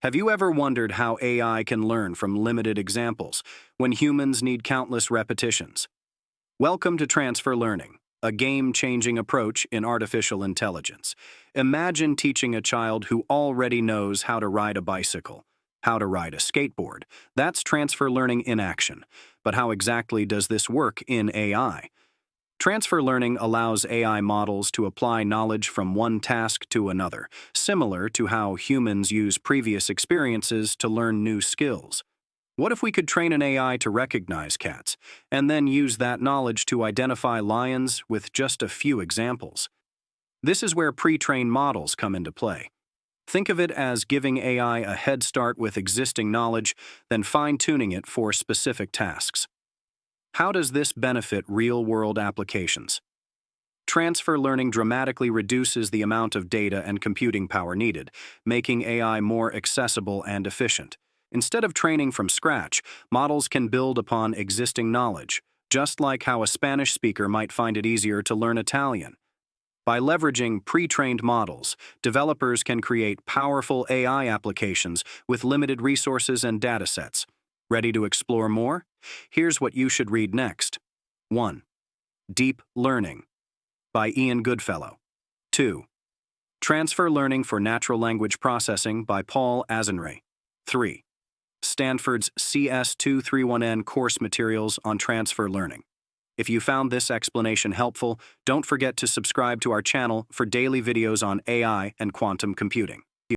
Have you ever wondered how AI can learn from limited examples when humans need countless repetitions? Welcome to transfer learning, a game-changing approach in artificial intelligence. Imagine teaching a child who already knows how to ride a bicycle, how to ride a skateboard. That's transfer learning in action. But how exactly does this work in AI? Transfer learning allows AI models to apply knowledge from one task to another, similar to how humans use previous experiences to learn new skills. What if we could train an AI to recognize cats, and then use that knowledge to identify lions with just a few examples? This is where pre-trained models come into play. Think of it as giving AI a head start with existing knowledge, then fine-tuning it for specific tasks. How does this benefit real-world applications? Transfer learning dramatically reduces the amount of data and computing power needed, making AI more accessible and efficient. Instead of training from scratch, models can build upon existing knowledge, just like how a Spanish speaker might find it easier to learn Italian. By leveraging pre-trained models, developers can create powerful AI applications with limited resources and datasets. Ready to explore more? Here's what you should read next. 1. Deep Learning by Ian Goodfellow. 2. Transfer Learning for Natural Language Processing by Paul Azenray. 3. Stanford's CS231N course materials on transfer learning. If you found this explanation helpful, don't forget to subscribe to our channel for daily videos on AI and quantum computing.